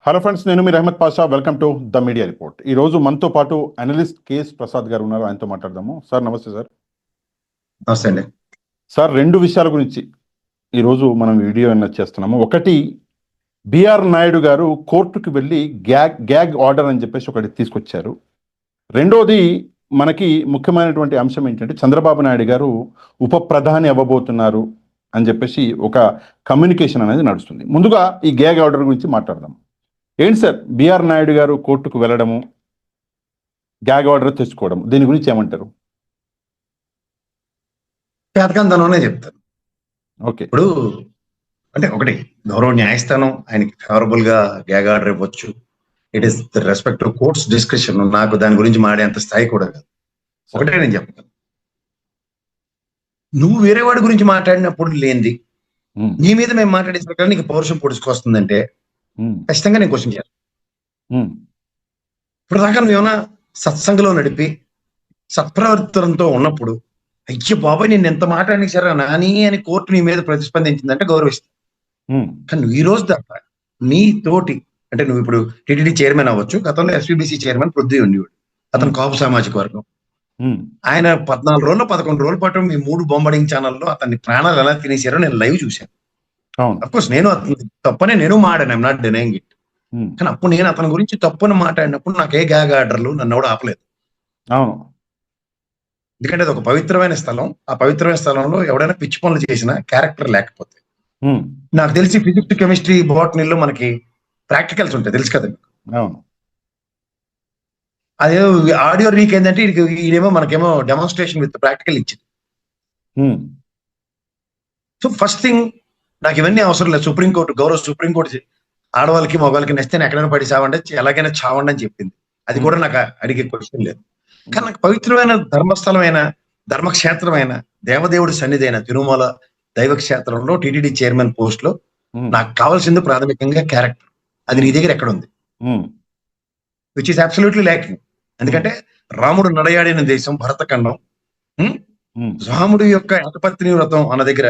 Hello friends, నేను మీ Ahmed Pasha. Welcome to the media report. ఈ రోజు మనతో పాటు అనలిస్ట్ కేఎస్ ప్రసాద్ గారు ఉన్నారు. ఆయనతో మాట్లాడదాము. సార్ నమస్తే. సార్ నమస్తే అండి. సార్, రెండు విషయాల గురించి ఈరోజు మనం వీడియో చేస్తున్నాము. ఒకటి, బిఆర్ నాయుడు గారు కోర్టుకు వెళ్ళి గ్యాగ్ ఆర్డర్ అని చెప్పేసి ఒకటి తీసుకొచ్చారు. రెండోది, మనకి ముఖ్యమైనటువంటి అంశం ఏంటంటే చంద్రబాబు నాయుడు గారు ఉప ప్రధాని అవ్వబోతున్నారు అని చెప్పేసి ఒక కమ్యూనికేషన్ అనేది నడుస్తుంది. ముందుగా ఈ గ్యాగ్ ఆర్డర్ గురించి మాట్లాడదాం. ఏంటి సార్ బిఆర్ నాయుడు గారు కోర్టుకు వెళ్ళడము, గ్యాగ్ ఆర్డర్ తెచ్చుకోవడం, దీని గురించి ఏమంటారు? పేదకంతననే చెప్తాను. ఓకే, ఇప్పుడు అంటే ఒకటి, గౌరవ న్యాయస్థానం ఆయనకి ఫేవరబుల్ గా గ్యాగ్ ఆర్డర్ ఇవ్వచ్చు. It is the respect to courts discussion. నాకు దాని గురించి మాడేంత స్థాయి కూడా కాదు. ఒకటే నేను చెప్తాను, నువ్వు వేరే వాడి గురించి మాట్లాడినప్పుడు లేనిది నీ మీద మేము మాట్లాడేసిన నీకు పౌరుషం పొడుచుకొస్తుందంటే ఖచ్చితంగా నేను క్వశ్చన్ చేయాలి. ఇప్పుడు దాకా నువ్వేమన్నా సత్సంగంలో నడిపి సత్ప్రవర్తనతో ఉన్నప్పుడు అయ్యో బాబాయ్ నేను ఎంత మాట్లాడిన సరే నాని అని కోర్టు నీ మీద ప్రతిస్పందించిందంటే గౌరవిస్తాను. కానీ నువ్వు ఈ రోజు దాకా నీ తోటి, అంటే నువ్వు ఇప్పుడు టీటీడీ చైర్మన్ అవ్వచ్చు, గతంలో ఎస్పీబీసీ చైర్మన్ పృథ్వీ ఉండేవాడు. అతను కాపు సామాజిక వర్గం. ఆయన 14 రోజులు 11 రోజుల పాటు మీ 3 బొంబడింగ్ ఛానల్లో అతన్ని ప్రాణాలు ఎలా తినేసారో నేను లైవ్ చూశాను. అఫ్కోర్స్ నేను అతను తప్పనే నేను మాడాను, ఐఎమ్ నాట్ డినైయింగ్ ఇట్. కానీ అప్పుడు నేను అతని గురించి తప్పుని మాట్లాడినప్పుడు నాకు ఏ గ్యాగ్ ఆర్డర్లు నన్ను కూడా ఆపలేదు. ఎందుకంటే అది ఒక పవిత్రమైన స్థలం. ఆ పవిత్రమైన స్థలంలో ఎవడైనా పిచ్చి పనులు చేసిన క్యారెక్టర్ లేకపోతే, నాకు తెలిసి ఫిజిక్స్, కెమిస్ట్రీ, బోటనీలో మనకి ప్రాక్టికల్స్ ఉంటాయి, తెలుసు కదా మీకు. అదే ఆడియో రీక్ ఏంటంటే ఇదేమో మనకేమో డెమాన్స్ట్రేషన్ విత్ ప్రాక్టికల్ ఇచ్చింది. సో ఫస్ట్ థింగ్, నాకు ఇవన్నీ అవసరం లేదు. సుప్రీంకోర్టు, గౌరవ సుప్రీంకోర్టు ఆడవాళ్ళకి మగవాళ్ళకి నచ్చితే ఎక్కడైనా పడి చావండి, ఎలాగైనా చావండి అని చెప్పింది. అది కూడా నాకు అడిగే క్వశ్చన్ లేదు. కానీ నాకు పవిత్రమైన ధర్మస్థలమైన, ధర్మక్షేత్రమైన, దేవదేవుడి సన్నిధి అయిన తిరుమల దైవ క్షేత్రంలో టీటీడీ చైర్మన్ పోస్ట్ లో నాకు కావాల్సింది ప్రాథమికంగా క్యారెక్టర్. అది నీ దగ్గర ఎక్కడ ఉంది? Which is absolutely lacking. ఎందుకంటే రాముడు నడయాడిన దేశం భరతఖండం. రాముడి యొక్క ఏకపత్ని వ్రతం అన్న దగ్గర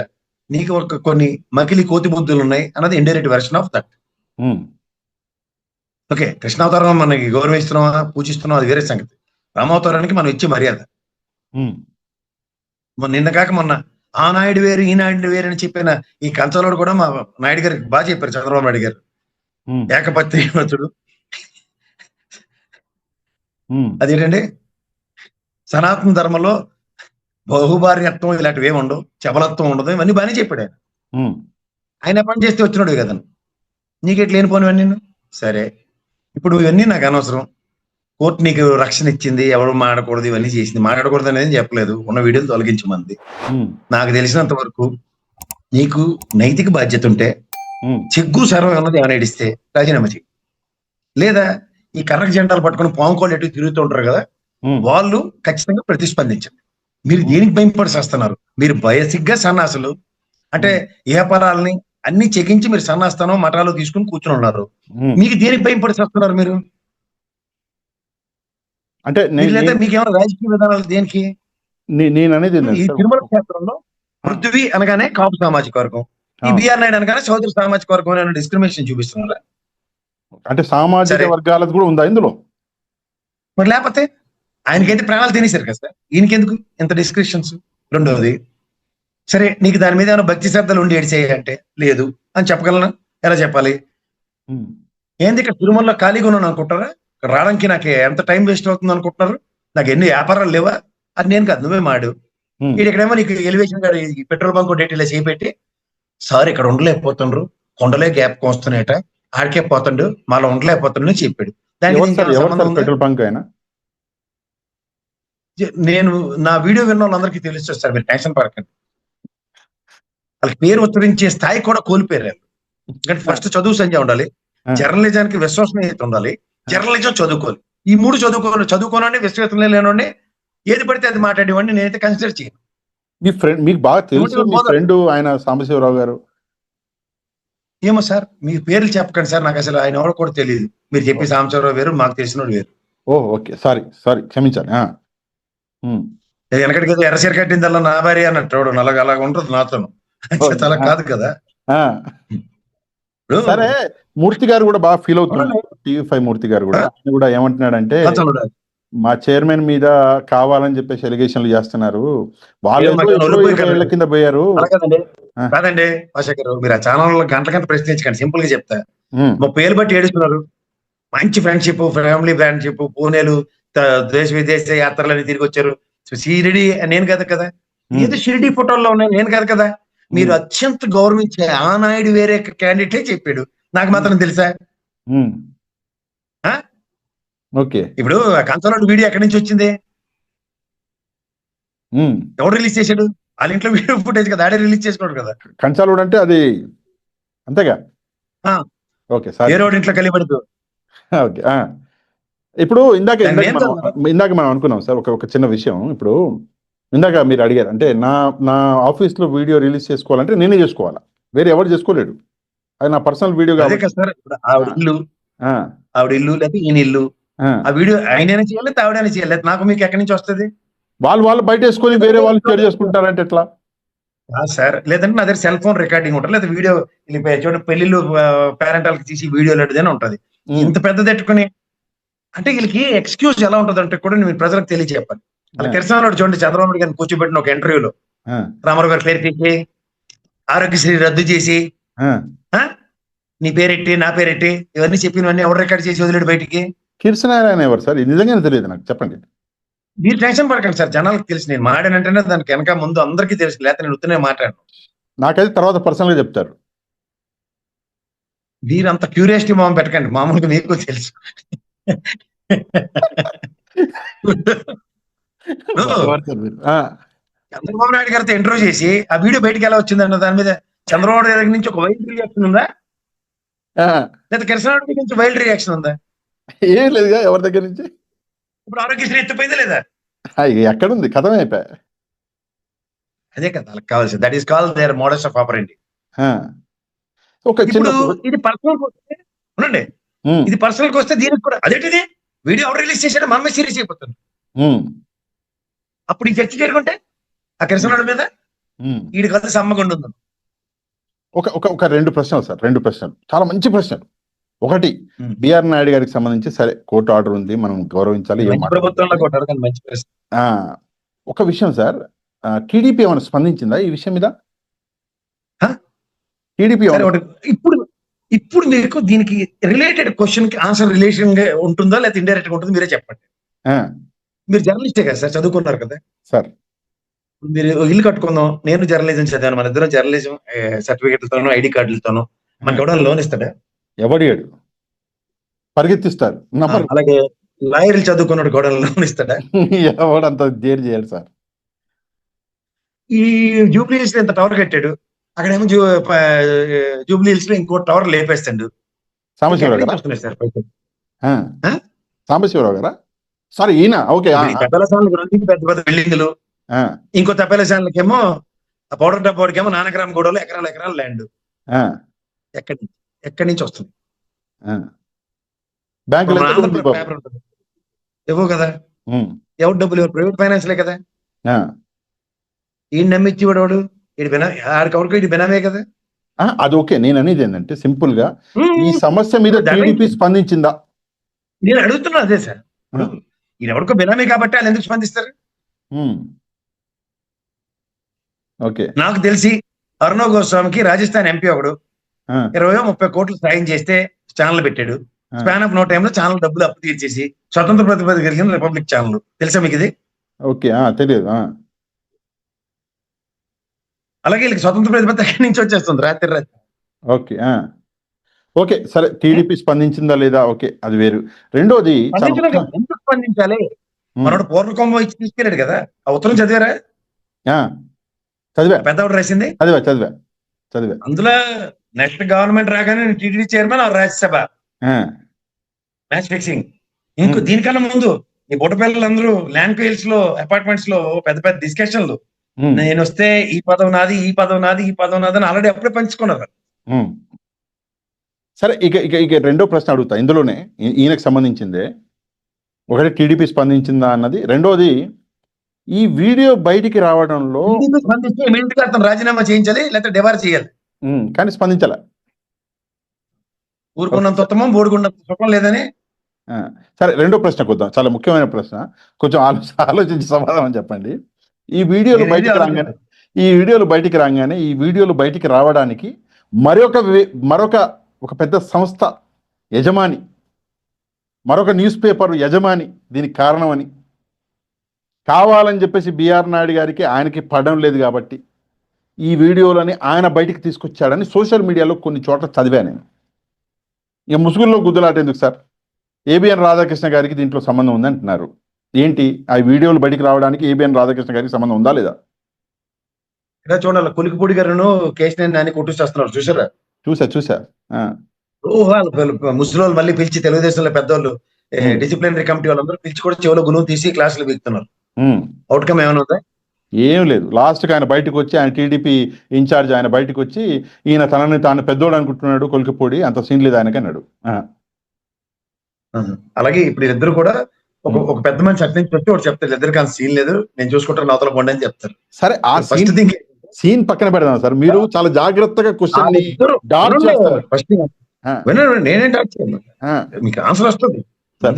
నీకు ఒక కొన్ని మకిలి కోతి బుద్ధులు ఉన్నాయి అన్నది indirect version of that. Okay, కృష్ణావతారం మనకి గౌరవిస్తున్నావా, పూజిస్తున్నావా, అది వేరే సంగతి. రామావతారానికి మనం ఇచ్చే మర్యాద. నిన్న కాక మొన్న ఆ నాయుడు వేరు ఈ నాయుడు వేరు అని చెప్పిన ఈ కంచలోడు కూడా మా నాయుడు గారికి బాగా చెప్పారు, చంద్రబాబు నాయుడు గారు. ఏకపత్ని వ్రతుడు అదేంటండి, సనాతన ధర్మంలో బహుభార్యత్వం ఇలాంటివి ఏమి ఉండవు, చపలత్వం ఉండదు, ఇవన్నీ బాగానే చెప్పాడు ఆయన. ఆయన పని చేస్తే వచ్చినాడు కదా, నీకెట్లు లేనిపోనివన్నీ. సరే, ఇప్పుడు ఇవన్నీ నాకు అనవసరం. కోర్టు నీకు రక్షణ ఇచ్చింది, ఎవరు మాట్లాడకూడదు, ఇవన్నీ చేసింది. మాట్లాడకూడదు అనేది చెప్పలేదు, ఉన్న వీడియోలు తొలగించమంది. నాకు తెలిసినంత వరకు నీకు నైతిక బాధ్యత ఉంటే చెగ్గు సర్వం అన్నది ఏమైనా ఇడిస్తే రాజీనామా చేయి. లేదా ఈ కర్రక జెండాలు పట్టుకుని పాంకోళ్ళు ఎటు తిరుగుతూ ఉంటారు కదా, వాళ్ళు ఖచ్చితంగా ప్రతిస్పందించండి. మీరు దేనికి భయపడి చేస్తున్నారు? మీరు బయసిగ్గా సన్నాసులు అంటే వ్యాపారాలని అన్ని చెకించి మీరు సన్నాస్తానో మఠాలు తీసుకుని కూర్చుని ఉన్నారు. మీకు దేనికి భయపడి చేస్తున్నారు మీరు? అంటే మీకేమైనా రాజకీయ విధానాలు దేనికి? నేను అనేది ఈ తిరుమల క్షేత్రంలో పృథ్వీ అనగానే కాపు సామాజిక వర్గం, ఈ బిఆర్ నాయుడు అనగానే చౌదరి సామాజిక వర్గం డిస్క్రిమినేషన్ చూపిస్తున్నారా? అంటే సామాజిక వర్గాలకు కూడా ఉందా ఇందులో? మరి లేకపోతే ఆయనకైతే ప్రాణాలు తినేశారు కదా సార్, ఈయనకెందుకు ఇంత డిస్క్రిప్షన్స్? రెండవది, సరే నీకు దాని మీద ఏమైనా భక్తి శ్రద్ధలు ఉండి ఏడ్చేయంటే లేదు అని చెప్పగలనా? ఎలా చెప్పాలి? ఏంది ఇక్కడ తిరుమలలో ఖాళీగా ఉన్నాను అనుకుంటారా? రావడానికి నాకు ఎంత టైం వేస్ట్ అవుతుంది అనుకుంటున్నారు? నాకు ఎన్ని వ్యాపారాలు లేవా? అది నేను కాదు, నువ్వే మాడు. ఇక్కడేమో నీకు ఎలివేషన్ గారు పెట్రోల్ బంక్ డేట్ ఇలా చేపెట్టి, సార్ ఇక్కడ ఉండలేకపోతుండ్రు, కొండలే గ్యాప్ వస్తున్నాయట, ఆడికే పోతుండు, మళ్ళీ ఉండలేకపోతుండు అని చెప్పాడు. పెట్రోల్ బంక్ అయినా నేను నా వీడియో విన్న వాళ్ళందరికీ తెలుసు సార్, మీరు టెన్షన్ పడకండి. వాళ్ళకి పేరు ఉత్తరించే స్థాయి కూడా కోల్పోయారు. ఎందుకంటే ఫస్ట్ చదువు సంఖ్య ఉండాలి, జర్నలిజానికి విశ్వసనీయత ఉండాలి, జర్నలిజం చదువుకోవాలి. ఈ 3 చదువుకోనండి, విశ్వసనీయ లేనండి, ఏది పడితే అది మాట్లాడేవాడిని నేనైతే కన్సిడర్ చేయను. మీ ఫ్రెండ్, మీకు బాగా తెలుసు మీ ఫ్రెండ్ ఆయన సాంబశివరావు గారు. ఏమో సార్, మీ పేర్లు చెప్పకండి సార్, నాకు అసలు ఆయన ఎవరో కూడా తెలియదు. మీరు చెప్పి సాంబశివరావు వేరు, మాకు తెలిసినోడు వేరు. ఓకే, సారీ క్షమించాలి. వెనకటికి ఎర్రసీర కట్టిందల్లా నా భార్య అన్నట్టు అలాగ ఉంటుంది నాతోను, అలా కాదు కదా. ఇప్పుడు సరే, మూర్తి గారు కూడా బాగా ఫీల్ అవుతున్నారు. అవునండి. టీవీ5 మూర్తి గారు కూడా ఆయన కూడా ఏమంటున్నాడంటే, పంచంలో మా చైర్మన్ మీద కావాలని చెప్పేసి ఎలిగేషన్లు చేస్తున్నారు. వాళ్ళు ఏం మాకు ఎప్పుడో ఒలిపోయి 20 కదా. ఏళ్ల కింద పోయారు. అలా కదండి. ఆ, కాదండి భాషాకర్, మీరు ఆ ఛానల్ గంటల ప్రశ్నించకండి, సింపుల్ గా చెప్తా. ఉమ్, 30 ఏళ్ళు బట్టి ఏడుస్తున్నారు. మంచి ఫ్రెండ్షిప్, ఫ్యామిలీ ఫ్రెండ్షిప్, పూణేలు, దేశ విదేశ యాత్రలని తిరిగి వచ్చారు. సో షిరిడి నేను కాదు కదా, ఉమ్, ఏదో షిరిడి ఫోటోల్లో ఉన్నాయి, నేను కాదు కదా. మీరు ఉమ్, అత్యంత గౌరవించే ఆ నాయుడు వేరే క్యాండిడేటే చెప్పాడు, నాకు మాత్రం తెలుసా? ఉమ్, ఆ? ఓకే. ఇప్పుడు కంచలోడు వీడియో ఎక్కడి నుంచి వచ్చింది? ఉమ్, ఎవరు రిలీజ్ చేశాడు? వాళ్ళ ఇంట్లో వీడియో ఫుటేజ్ కదా, ఆడే రిలీజ్ చేసుకోడు కదా. కంచాలోడు అంటే అది అంతేగా. ఆ, ఓకే, సారీ. ఏ రోడ్ ఇంట్లో కలిపడుతూ ఓకే. ఇప్పుడు ఇందాక దాన్ని ఇందాక ఏం మనం కాదు. ఇందాక మనం అనుకున్నాం సార్, ఒక చిన్న విషయం. ఇప్పుడు ఇందాక మీరు అడిగారు, అంటే నా ఆఫీస్లో వీడియో రిలీజ్ చేసుకోవాలంటే నేనే చేసుకోవాలా, వేరే ఎవరు చేసుకోలేడు. అది నా పర్సనల్ వీడియో అదే కాబట్టి. కదా సార్, ఇప్పుడు ఆవిడ ఇల్లు, ఆ, ఆవిడ ఇల్లు లేకపోతే ఈయన ఇల్లు, ఆ. ఆ వీడియో ఆయనైనా చేయాలి లేకపోతే ఆవిడైనా చేయాలి, లేకపోతే నాకు మీకు ఎక్కడి నుంచి వస్తుంది? వాళ్ళు బయట వేసుకొని వేరే వాళ్ళు షేర్ చేసుకుంటారంటే ఎట్లా? సార్, లేదంటే నా దగ్గర సెల్ ఫోన్ రికార్డింగ్ ఉంటుంది, లేదా వీడియో చూడండి పెళ్లిళ్ళు పేరెంటాలకి తీసి వీడియోలు అడిగితేనే ఉంటది. ఉమ్, ఇంత పెద్దది ఎట్టుకుని అంటే వీళ్ళకి ఎక్స్క్యూజ్ ఎలా ఉంటుంది అంటే కూడా నేను ప్రజలకు తెలియజెప్పాలి. అలా ఆ, కిరసనాడు చూడండి, చంద్రబాబు నాయుడు గారిని కూర్చోబెట్టిన ఒక ఇంటర్వ్యూలో ఆ, రామారావు గారు పేరు తీసి, ఆరోగ్యశ్రీ రద్దు చేసి, ఆ. ఆ నీ పేరెట్టి నా పేరెట్టి ఇవన్నీ చెప్పినవన్నీ ఎవరు రికార్డ్ చేసి వదిలేడు బయటికి? కిరసనారాయణ ఎవరు సార్? ఇది నిజంగానే తెలియదు నాకు, చెప్పండి. మీరు టెన్షన్ పడకండి సార్, జనాలకు తెలుసు. నేను మాట్లాడినంటేనే దానికి వెనక ముందు అందరికీ తెలుసు, లేకపోతే నేను ఉత్తనే మాట్లాడను. నాకైతే తర్వాత పర్సనల్ గా చెప్తారు. మీరు అంత క్యూరియాసిటీ మామ పెట్టకండి, మామూలుగా మీకు తెలుసు. ఆ, చంద్రబాబు నాయుడు గారితో ఇంటర్వ్యూ చేసి ఆ వీడియో బయటకు ఎలా వచ్చిందన్న దాని మీద చంద్రబాబు నాయుడు దగ్గర నుంచి ఒక వైల్డ్ రియాక్షన్ ఉందా, ఆ. లేదా కిరసనాడు దగ్గర నుంచి వైల్డ్ రియాక్షన్ ఉందా? ఏం లేదుగా ఎవరి దగ్గర నుంచి. ఇప్పుడు ఆరోగ్యశ్రీ ఎత్తిపోయిందా లేదా? ఇక ఎక్కడుంది, కథమే అయిపోయా. అదే కదా వాళ్ళకి కావాల్సింది. That is call there models of ఆపరెండి. ఆ. ఒక చిన్న ఇప్పుడు ఇది పర్సనల్ వస్తే ఉండండి, ఉమ్, ఇది పర్సనల్ వస్తే దీనికి కూడా అదేంటిది, వీడియో ఎవరు రిలీజ్ చేశాడో మనమే సీరియస్ అయిపోతుంది. ఉమ్, అప్పుడు ఈ చర్చ జరుగుంటే ఆ కిరసనాడు మీద ఉమ్. వీడి కథ సమ్మగుండు. ఒక రెండు ప్రశ్నలు సార్, రెండు ప్రశ్నలు, చాలా మంచి ప్రశ్నలు. ఒకటి, ఉమ్. బిఆర్ నాయుడు గారికి సంబంధించి, సరే కోర్టు ఆర్డర్ ఉంది, మనం గౌరవించాలి, ఏం మంచి ప్రభుత్వంలో కొట్టారు కానీ మంచి ప్రశ్న. ఆ, ఒక విషయం సార్, టీడీపీ ఏమైనా స్పందించిందా ఈ విషయం మీద? హ? టీడీపీ సరే, ఒకటి ఇప్పుడు మీకు దీనికి రిలేటెడ్ క్వశ్చన్ కి ఆన్సర్ రిలేషన్ గా ఉంటుందా లేకపోతే ఇండైరెక్ట్ గా ఉంటుందో మీరే చెప్పండి. మీరు జర్నలిస్టే కదా సార్, చదువుకున్నారు కదా. సార్, మీరు ఇల్లు కట్టుకుందాం, నేను జర్నలిజం చదివాను, మన ఇద్దరం జర్నలిజం సర్టిఫికెట్లతోనూ ఐడి కార్డులతోనూ మనకి ఎవడో లోన్ ఇస్తాడా? ఎవడియాడు పరిగెత్తిస్తారు నమ్మరు. అలాగే లాయర్లు చదువుకున్నాడు కూడా లోన్ ఇస్తాడా? ఎవడంత దేర్ చేయాలి సార్. ఈ జూబ్లీ హిల్స్ లో ఇంత టవర్ కట్టాడు, అక్కడేమో జూబ్లీ హిల్స్ లో ఇంకో టవర్ లేపేస్తాడు. సాంబశివరావు గారా? వస్తున్నాయి సార్ పైసలు. సాంబశివరావు గారా? సారీ, ఈయన. ఓకే. ఇప్పుడు ఈ తపేల ఛానల్ రెండు పెద్ద పెద్ద బిల్డింగ్లు, ఇంకో తపేల ఛానల్కేమో ఆ పౌడర్ డబ్బాడికేమో నానగ్రామ్ గూడలో ఎకరాల ఎకరాల ల్యాండ్. ఎక్కడి నుంచి వస్తుంది? బ్యాంకులు పేపర్ ఉంటుంది, ఇవ్వవు కదా. ఎవరు డబ్బులు, ఎవరు? ప్రైవేట్ ఫైనాన్స్లే కదా. ఈ నమ్మిచ్చి వాడు ఆడికి ఇది బినామే కదా. అది ఓకే. నేను అనేది ఏంటంటే సింపుల్ గా, ఈ సమస్య మీద టీడీపీ స్పందించిందా నేను అడుగుతున్నా. అదే సార్, ఈయన ఎవరికో బినామీ కాబట్టి వాళ్ళు ఎందుకు స్పందిస్తారు? ఓకే. నాకు తెలిసి అర్ణవ్ గోస్వామికి రాజస్థాన్ ఎంపీ ఒకడు 20-30 కోట్లు సాయం చేస్తే ఛానల్ పెట్టాడు. స్పాన్ ఆఫ్ నో టైమ్ లో ఛానల్ డబ్బులు అప్పు తీర్చేసి స్వతంత్ర ప్రతిపత్తి కలిగిన రిపబ్లిక్ ఛానల్. తెలుసా మీకు ఇది? ఓకే, తెలియదు. అలాగే వీళ్ళకి స్వతంత్ర ప్రతిపత్తి ఎక్కడి నుంచి వచ్చేస్తుంది రాత్రి రాత్రి. ఓకే. ఓకే, సరే, టీడీపీ స్పందించిందా లేదా, ఓకే, అది వేరు. రెండోది, ఎందుకు స్పందించాలి? మనోడు పూర్వకంబం ఇచ్చి తీసుకెళ్ళాడు కదా. ఆ ఉత్తరం చదివారా? చదివా. పెద్దవాడు రాసింది చదివా. అందులో నెక్స్ట్ గవర్నమెంట్ రాగానే టీటీడీ చైర్మన్ ఆ రాజ్యసభ మ్యాచ్ ఫిక్సింగ్. ఇంకో దీనికన్నా ముందు ఈ బుట్టపిల్లలందరూ ల్యాండ్ కేల్స్ లో అపార్ట్మెంట్స్ లో పెద్ద పెద్ద డిస్కషన్లు, నేను వస్తే ఈ పదవి నాది, ఈ పదవి నాది, ఈ పదవి నాది అని ఆల్రెడీ అప్పుడే పంచుకున్నారు. సరే, ఇక రెండో ప్రశ్న అడుగుతా. ఇందులోనే ఈయనకు సంబంధించిందే. ఒకటి, టీడీపీ స్పందించిందా అన్నది. రెండోది, ఈ వీడియో బయటికి రావడంలో స్పందిస్తే ఇమీడియట్ గా అతను రాజీనామా చేయించాలి, లేకపోతే డివార్ చేయాలి. కానీ స్పందించాల. ఊరుకున్నంత ఉత్తమం బోడికున్నంత సుఖం లేదని. సరే, రెండో ప్రశ్నకు వద్దాం. చాలా ముఖ్యమైన ప్రశ్న. కొంచెం ఆలోచించి సమాధానం చెప్పండి. ఈ వీడియోలు నేనేది బయటికి రాగానే ఈ వీడియోలు బయటికి రావడానికి మరొక ఒక పెద్ద సంస్థ యజమాని, మరొక న్యూస్ పేపర్ యజమాని దీనికి కారణమని, కావాలని చెప్పేసి బిఆర్ నాయుడు గారికి ఆయనకి పడడం లేదు కాబట్టి ఈ వీడియోలని ఆయన బయటికి తీసుకొచ్చాడని సోషల్ మీడియాలో కొన్ని చోట్ల చదివా నేను. ఇక ముసుగుల్లో గుద్దులాట ఎందుకు సార్? ఏబిఎన్ రాధాకృష్ణ గారికి దీంట్లో సంబంధం ఉంది అంటున్నారు. ఏంటి ఆ వీడియోలు బయటికి రావడానికి ఏబిఎన్ రాధాకృష్ణ గారికి సంబంధం ఉందా లేదా? ఇలా చూడాలి, కులికిపూడి గారును కేశినేని నాని కొట్టుచేస్తున్నారు, చూసారా? చూసా. ముసలి మళ్ళీ పిలిచి తెలుగుదేశంలో పెద్దవాళ్ళు డిసిప్లినరీ కమిటీ వాళ్ళందరూ పిలిచి కూడా చెవులో గుణం తీసి క్లాసులు బిగుతున్నారు. అవుట్కమ్ ఏమైనా ఉందా? ఏం లేదు. లాస్ట్కి ఆయన బయటకు వచ్చి, ఆయన టీడీపీ ఇన్ఛార్జ్ ఆయన బయటకు వచ్చి, ఈయన తనని తాను పెద్దోడు అనుకుంటున్నాడు, కొలికిపూడి, అంత సీన్ లేదు ఆయనకి అన్నాడు. అలాగే ఇప్పుడు ఇద్దరు కూడా ఒక పెద్ద మనిషి అటు నుంచి వచ్చి ఒకటి చెప్తారు, ఇద్దరికి అంత సీన్ లేదు, నేను చూసుకుంటాను అవతల పోండి అని చెప్తారు. సరే, ఆ ఫస్ట్ థింగ్ సీన్ పక్కన పెడదాం సార్. మీరు చాలా జాగ్రత్తగా క్వశ్చన్ నేనేంటి మీకు ఆన్సర్ వస్తుంది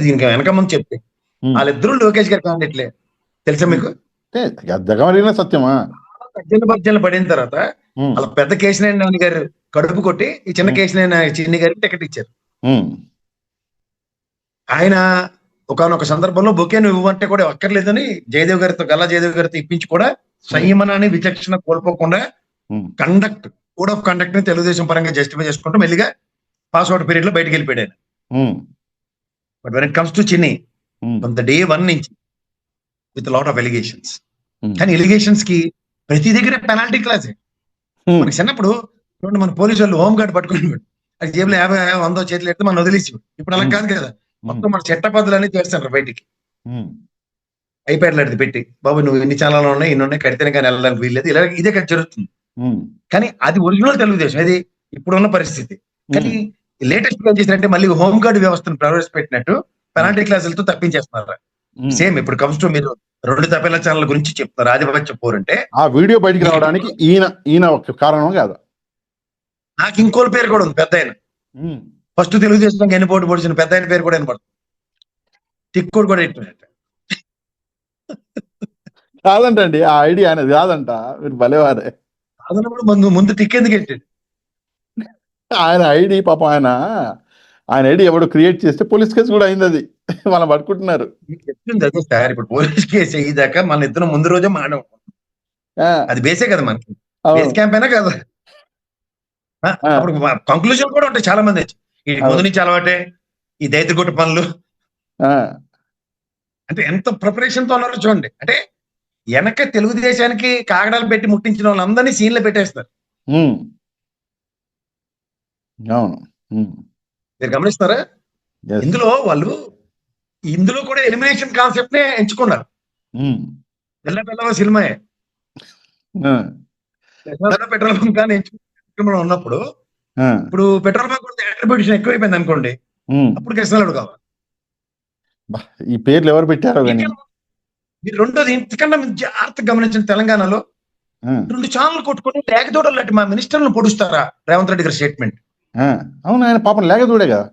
దీనికి వెనక ముందు చెప్తే. వాళ్ళిద్దరూ లోకేష్ గారి క్యాండిడేట్లే, తెలుసా మీకు? సత్యమా? భర్జనలు పడిన తర్వాత వాళ్ళ పెద్ద కేశినేని నాని గారు కడుపు కొట్టి ఈ చిన్న కేశినేని చిన్ని గారికి టికెట్ ఇచ్చారు. ఆయన ఒకనొక సందర్భంలో బొకేను ఇవ్వమంటే కూడా అక్కర్లేదని జయదేవ్ గారితో, గల్లా జయదేవ్ గారితో ఇప్పించి కూడా సంయమనాన్ని, విచక్షణ కోల్పోకుండా కోడ్ ఆఫ్ కండక్ట్ ని తెలుగుదేశం పరంగా జస్టిఫై చేసుకుంటూ మెల్లిగా పాస్అవుట్ పీరియడ్ లో బయటకు వెళ్ళిపోయాడు. But when it comes to చిన్ని, ఫ్రమ్ ద డే 1 నుంచి విత్ లాట్ ఆఫ్ ఎలిగేషన్స్. కానీ ఎలిగేషన్స్ కి ప్రతి దగ్గర పెనాల్టీ క్లాసే. మనకి చిన్నప్పుడు చూడండి, మన పోలీసు వాళ్ళు హోమ్ గార్డ్ పట్టుకుని అది జేబులో 50, 100 చేతులు ఎడితే మనం వదిలేసి. ఇప్పుడు అలా కాదు కదా, మొత్తం మన చట్టపద్ధతులు అన్ని చేస్తారు బయటికి. ఐప్యాడ్లు అడిగి పెట్టి, బాబు నువ్వు ఎన్ని ఛానల్ ఉన్నాయి, ఇన్ని ఉన్నాయి, కడితేనే కానీ వెళ్ళడానికి వీల్లేదు, ఇలా ఇదే కదా జరుగుతుంది. కానీ అది ఒరిజినల్ తెలుగుదేశం, అది ఇప్పుడున్న పరిస్థితి. కానీ లేటెస్ట్ గా చేసినట్టే మళ్ళీ హోమ్ గార్డ్ వ్యవస్థను ప్రవేశపెట్టినట్టు పెనాల్టీ క్లాసులతో తప్పించేస్తున్నారు. సేమ్ ఇప్పుడు కమ్స్ టు మీరు 2 తపేలా ఛానల్ గురించి చెప్తున్నారు, ఆధిపత్య పోరంటే ఆ వీడియో బయటికి రావడానికి ఈయన ఒక కారణం కాదు. నాకు ఇంకోటి పేరు కూడా ఉంది, పెద్ద ఆయన. ఫస్ట్ తెలుగుదేశం ఎన్ని పోటీ పొడిచిన పెద్ద ఆయన పేరు కూడా వినపడుతుంది, టిక్కోడు కూడా ఇట్టినట్టు. కాదంటండి, ఆ ఐడియా అనేది కాదంట, మీరు భలేవారే. కాదన్నప్పుడు ముందు టిక్ ఎందుకు ఎట్టాడు? ఆయన ఐడి పాపం, ఆయన ఐడి ఎవడు క్రియేట్ చేస్తే పోలీస్ కేసు కూడా అయింది, అది మనం పట్టుకుంటున్నారు. చెప్తుంది అదే సార్, ఇప్పుడు పోలీస్ కేసు అయ్యేదాకా మన ఇద్దరు ముందు రోజే మానవ, అది బేసే కదా మనకి, బేస్ క్యాంప్ అయినా కదా. అప్పుడు కంక్లూజన్ కూడా ఉంటాయి చాలా మంది, ఈ ముందు నుంచి అలవాటే ఈ దైత్యగొట్టు పనులు అంటే ఎంత ప్రిపరేషన్ తో ఉన్నారో చూడండి. అంటే వెనక తెలుగుదేశానికి కాగడాలు పెట్టి ముట్టించిన వాళ్ళందరినీ సీన్లో పెట్టేస్తారు. మీరు గమనిస్తారా? ఇందులో కూడా ఎలిమినేషన్ కాన్సెప్ట్ నే ఎంచుకున్నారు. పిల్ల సినిమాయే పెట్రోల్ బంక్ కానీ ఎంచుకుని ఉన్నప్పుడు, ఇప్పుడు పెట్రోల్ బంక్ అట్రిబ్యూషన్ ఎక్కువైపోయింది అనుకోండి, అప్పుడు కృష్ణాలు కావాలి. ఈ పేర్లు ఎవరు పెట్టారో కానీ. మీరు రెండోది ఇంతకన్నా జాగ్రత్తగా గమనించిన, తెలంగాణలో 2 ఛానల్ కొట్టుకుని లేకదోడలు లాంటి మా మినిస్టర్లను పొడుస్తారా రేవంత్ రెడ్డి గారి స్టేట్మెంట్. అవును, ఆయన పాపం లేకదోడే కదా.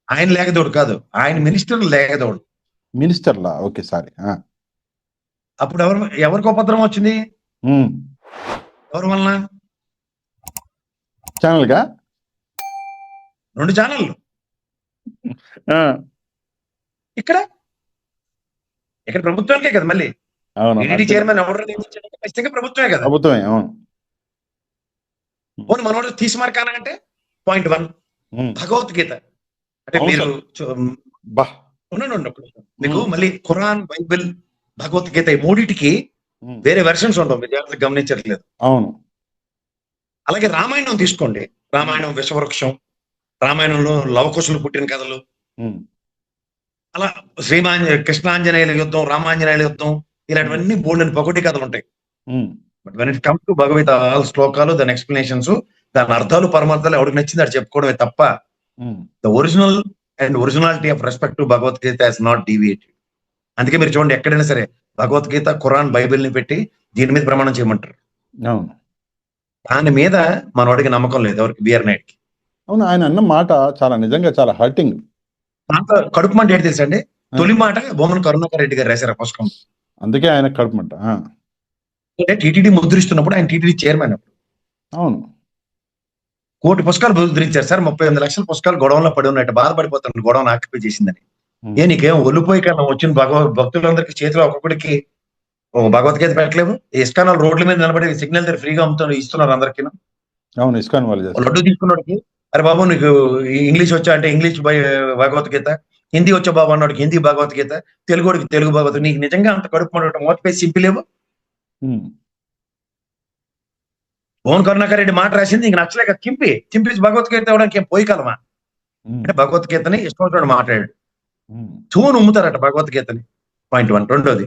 ఆయన లేకదోడు కాదు, ఆయన మినిస్టర్ లేకదోడు. మినిస్టర్లా? Okay, sorry. అప్పుడు ఎవరికి ఉపద్రవం వచ్చింది? ఎవరి వలన? ఛానల్ గా 2 ఛానళ్ళు. ఇక్కడ ప్రభుత్వానికే కదా, మళ్ళీ టీడీపీ చైర్మన్ ఎవరు ఖచ్చితంగా ప్రభుత్వమే కదా. ప్రభుత్వమే. అవును. పోనీ మనోడు తీసి మార్కానా అంటే పాయింట్ 1 భగవద్గీత. అంటే మీరు మీకు మళ్ళీ ఖురాన్, బైబిల్, భగవద్గీత ఈ 3టికి వేరే వెర్షన్స్ ఉండవు, మీరు జాగ్రత్తగా గమనించట్లేదు. అవును. అలాగే రామాయణం తీసుకోండి, రామాయణం విషవృక్షం, రామాయణంలో లవకుశులు పుట్టిన కథలు, అలా కృష్ణాంజనేయుల యుద్ధం, రామాంజనేయుల యుద్ధం, ఇలాంటివన్నీ బోల్డెన్ పకోటి కథలు ఉంటాయి. But when it comes to Bhagavad Gita, all శ్లోకాలు, దాని ఎక్స్ప్లెనేషన్స్, దాని అర్థాలు, పరమార్థాలు ఎవరికి నచ్చింది అది చెప్పుకోవడమే తప్ప the original and originality of respect to Bhagavad Gita has not deviated. అందుకే మీరు చూడండి, ఎక్కడైనా సరే భగవద్గీత, ఖురాన్, బైబిల్ ని పెట్టి దీని మీద ప్రమాణం చేయమంటారు. దాని మీద మనవాడికి నమ్మకం లేదు ఎవరికి, బిఆర్ నాయుడికి. అవును, ఆయన అన్న మాట చాలా నిజంగా చాలా హర్టింగ్. దాంట్లో కడుపు మాట ఏంటి తెలుసండి? తొలి మాట బొమ్మన కరుణాకర్ రెడ్డి గారు రాశారు ఆ పుస్తకం. అందుకే ఆయన కడుపుమంట. అంటే టీటీడీ ముద్రిస్తున్నప్పుడు ఆయన టీటీడీ చైర్మన్. అవును. కోటి పుస్తకాలు ముద్రించారు సార్. 38 లక్షల పుస్తకాలు గొడవలో పడి ఉన్నట్టు బాధపడిపోతాను గొడవను ఆక్యుపై చేసిందని. ఉమ్. నీకేం ఒళ్ళిపోయి కన్నా వచ్చిన భక్తులందరికీ చేతిలో ఒక్కొక్కడికి ఒక భగవద్గీత పెట్టలేము. ఇస్కాన్ రోడ్ల మీద నిలబడి సిగ్నల్ దగ్గర ఫ్రీగా ఇస్తున్నారు అందరికీ. అవును, ఇస్కాన్ వాళ్ళు చేస్తారు. లడ్డు తీసుకున్నోడికి అరే బాబు నీకు ఇంగ్లీష్ వచ్చా అంటే ఇంగ్లీష్ భగవద్గీత, హిందీ వచ్చా బాబు అన్నోడికి హిందీ భగవద్గీత, తెలుగుడికి తెలుగు భగవద్గీత. నీకు నిజంగా అంత కడుపు మంట మోతపేసి సింపిలేవు. ఉమ్. ఓన్ కరుణాకర్ రెడ్డి మాట రాసింది నీకు నచ్చలేక చింపేసి భగవద్గీత ఇవ్వడానికి ఏం పోయి కలమా? ఉమ్. అంటే భగవద్గీతని ఇష్టం మాట్లాడాడు. ఉమ్. చూను ఉమ్ముతారట భగవద్గీతని. పాయింట్ 1. రెండోది,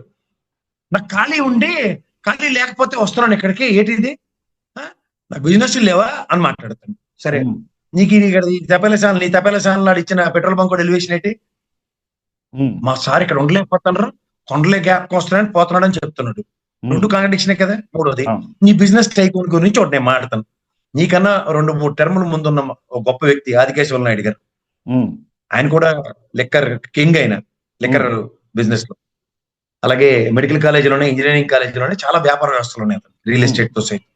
నాకు ఖాళీ లేకపోతే వస్తున్నాను ఇక్కడికి, ఏంటిది నాకు బిజినెస్ లేవా అని మాట్లాడతాను. సరే, ఉమ్. నీకు నీ తపేల ఛానల్ ఇచ్చిన పెట్రోల్ బంక్ కూడా ఎలివేషన్ ఏంటి? ఉమ్. మా సార్ ఇక్కడ ఉండలేకపోతున్నారు, కొండలే గ్యాప్ వస్తున్నాడని పోతున్నాడు అని చెప్తున్నాడు. ఉమ్. 2 కాంట్రడిక్షనే కదా. మూడోది, అవును. నీ బిజినెస్ టైకూన్ గురించి ఒకటి నేను మాట్లాడతాను. నీకన్నా 2-3 టర్ముల ముందున్న ఒక గొప్ప వ్యక్తి ఆదికేశవ నాయుడు గారు. ఉమ్. ఆయన కూడా లిక్కర్ కింగ్ అయిన లిక్కర్ బిజినెస్ లో, అలాగే మెడికల్ కాలేజీలోనే ఇంజనీరింగ్ కాలేజీలోనే చాలా వ్యాపార వ్యవస్థలు ఉన్నాయి రియల్ ఎస్టేట్ తో సైతం.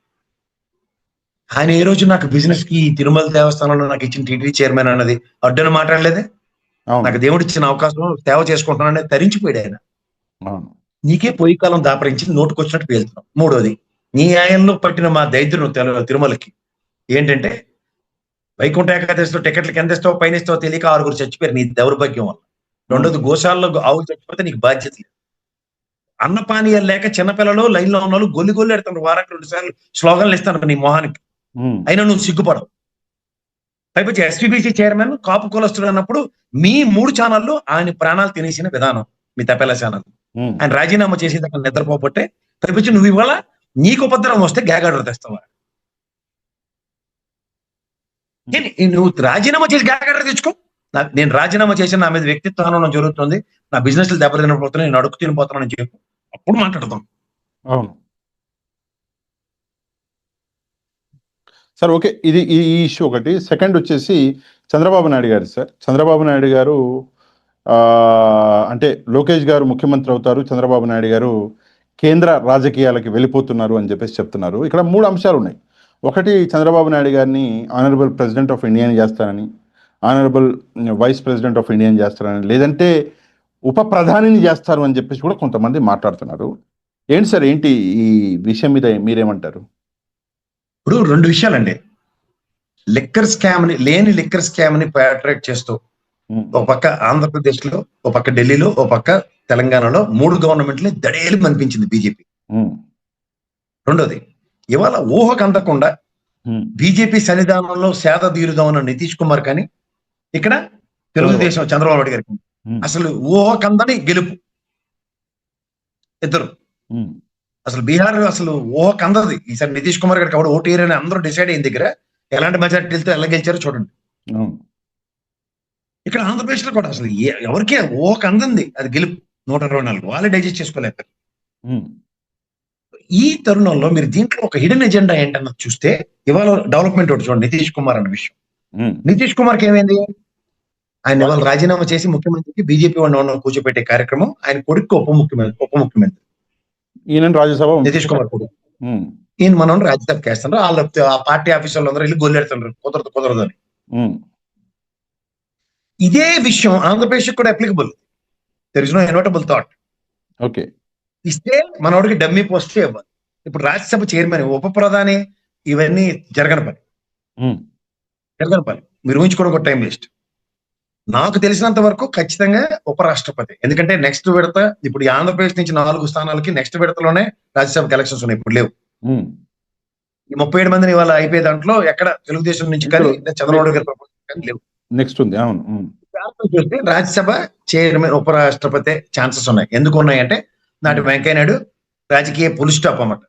ఆయన ఏ రోజు నాకు బిజినెస్ కి తిరుమల దేవస్థానంలో నాకు ఇచ్చిన టీటీడీ చైర్మన్ అన్నది అడ్డని మాట్లాడలేదే. అవును. నాకు దేవుడు ఇచ్చిన అవకాశం సేవ చేసుకుంటున్నానని తరించిపోయాడు ఆయన. అవును. నీకే పొయ్యి కాలం దాపరించి నోటుకొచ్చినట్టు పేలుతున్నాం. మూడోది, నీ ఆయంలో పట్టిన మా దైద్యం తిరుమలకి ఏంటంటే వైకుంఠ ఏకాదశితో టికెట్లకి ఎంత ఇస్తావో పైన ఇస్తావో తెలియక 6 చచ్చిపోయారు నీ దౌర్భాగ్యం వల్ల. రెండోది, గోశాలలో ఆవులు చచ్చిపోతే నీకు బాధ్యత లేదు. అన్నపానీయాలు లేక చిన్నపిల్లలు లైన్ లో ఉన్న వాళ్ళు గొల్లి ఎడతారు. వారానికి 2 సార్లు స్లోగన్లు ఇస్తాను నీ మొహానికి, ఉమ్. అయినా నువ్వు సిగ్గుపడవు. పైపచ్చి ఎస్పీబీసీ చైర్మన్ కాపు కులస్తుడు అన్నప్పుడు మీ 3 ఛానళ్ళు ఆయన ప్రాణాలు తినేసిన విధానం మీ తపేల ఛానల్. ఉమ్. ఆయన రాజీనామా చేసి అక్కడ నిద్రపోతే పైపచ్చి నువ్వు ఇవాళ నీకు ఉపద్రవం వస్తే గ్యాగ్ ఆర్డర్ తెస్తావా? నువ్వు రాజీనామా చేసి గ్యాగ్ ఆర్డర్ తెచ్చుకో. నేను రాజీనామా చేసి నా మీద వ్యక్తిత్వ హననం జరుగుతుంది, నా బిజినెస్ దెబ్బతినపోతున్నా, నేను అడుగు తినిపోతున్నానని చెప్పు, అప్పుడు మాట్లాడతాం. అవును సార్. ఓకే, ఇది ఈ ఇష్యూ ఒకటి. సెకండ్ వచ్చేసి చంద్రబాబు నాయుడు గారు సార్. చంద్రబాబు నాయుడు గారు అంటే లోకేష్ గారు ముఖ్యమంత్రి అవుతారు, చంద్రబాబు నాయుడు గారు కేంద్ర రాజకీయాలకి వెళ్ళిపోతున్నారు అని చెప్పేసి చెప్తున్నారు. ఇక్కడ 3 అంశాలు ఉన్నాయి. ఒకటి, చంద్రబాబు నాయుడు గారిని ఆనరబుల్ ప్రెసిడెంట్ ఆఫ్ ఇండియాని చేస్తారని, ఆనరబుల్ వైస్ ప్రెసిడెంట్ ఆఫ్ ఇండియాని చేస్తారని, లేదంటే ఉప ప్రధానిని చేస్తారు అని చెప్పేసి కూడా కొంతమంది మాట్లాడుతున్నారు. ఏంటి సార్, ఏంటి ఈ విషయం మీద మీరేమంటారు? ఇప్పుడు 2 విషయాలండి. లిక్కర్ స్కామ్ ని లిక్కర్ స్కామ్ ని ప్యాట్రేట్ చేస్తూ ఒక పక్క ఆంధ్రప్రదేశ్ లో, ఒక పక్క ఢిల్లీలో, ఒక పక్క తెలంగాణలో 3 గవర్నమెంట్ని దడేలు అనిపించింది బీజేపీ. రెండోది, ఇవాళ ఊహకు అందకుండా బీజేపీ సన్నిధానంలో సేద తీరుదాం అన్న నితీష్ కుమార్ కానీ ఇక్కడ తెలుగుదేశం చంద్రబాబు నాయుడు గారికి అసలు ఊహకందని గెలుపు ఇద్దరు. అసలు బీహార్ అసలు ఊహకందది. ఈసారి నితీష్ కుమార్ గారికి ఎవరు ఓటు వేయరని అందరూ డిసైడ్ అయిన దగ్గర ఎలాంటి మెజార్టీలతో ఎలా గెలిచారో చూడండి. ఇక్కడ ఆంధ్రప్రదేశ్ లో కూడా అసలు ఎవరికే ఊహకందంది అది గెలుపు 124. వాళ్ళే డైజెస్ట్ చేసుకోలేకపోయారు. ఈ తరుణంలో మీరు దీంట్లో ఒక హిడెన్ ఎజెండా ఏంటన్నది చూస్తే ఇవాళ డెవలప్మెంట్ ఒకటి చూడండి. నితీష్ కుమార్ అన్న విషయం, నితీష్ కుమార్కి ఏమైంది? ఆయన ఇవాళ రాజీనామా చేసి ముఖ్యమంత్రికి బీజేపీ వాడిని కూర్చోబెట్టే కార్యక్రమం, ఆయన కొడుకు ఉప ముఖ్యమంత్రి ఈయన రాజ్యసభ నితీష్ కుమార్ కొడుకు. ఈయన మనం రాజ్యసభకి వేస్తున్నారు. వాళ్ళ ఆ పార్టీ ఆఫీసర్లు అందరూ వెళ్ళి గొల్లెడుతున్నారు కుదరదు అని. ఇదే విషయం ఆంధ్రప్రదేశ్ కూడా applicable. There is no invertible thought. Okay, ఇస్తే మనోడికి డమ్మీ పోస్టే ఇవ్వాలి. ఇప్పుడు రాజ్యసభ చైర్మన్, ఉప ప్రధాని, ఇవన్నీ జరగని పని. మీరు ఊహించుకోవడం ఒక టైం వేస్ట్. నాకు తెలిసినంత వరకు ఖచ్చితంగా ఉపరాష్ట్రపతి. ఎందుకంటే నెక్స్ట్ విడత ఇప్పుడు ఆంధ్రప్రదేశ్ నుంచి 4 స్థానాలకి నెక్స్ట్ విడతలోనే రాజ్యసభకి ఎలక్షన్స్ ఉన్నాయి. ఇప్పుడు లేవు. ఈ 37 మందిని ఇవాళ అయిపోయే దాంట్లో ఎక్కడ తెలుగుదేశం నుంచి కానీ చంద్రబాబు గారి ప్రపోజల్ లేవు. నెక్స్ట్ ఉంది. అవును, చూస్తే రాజ్యసభ చైర్మన్ ఉపరాష్ట్రపతి ఛాన్సెస్ ఉన్నాయి. ఎందుకు ఉన్నాయంటే నాటి వెంకయ్య నాయుడు రాజకీయ పులి స్టాప్ అన్నమాట.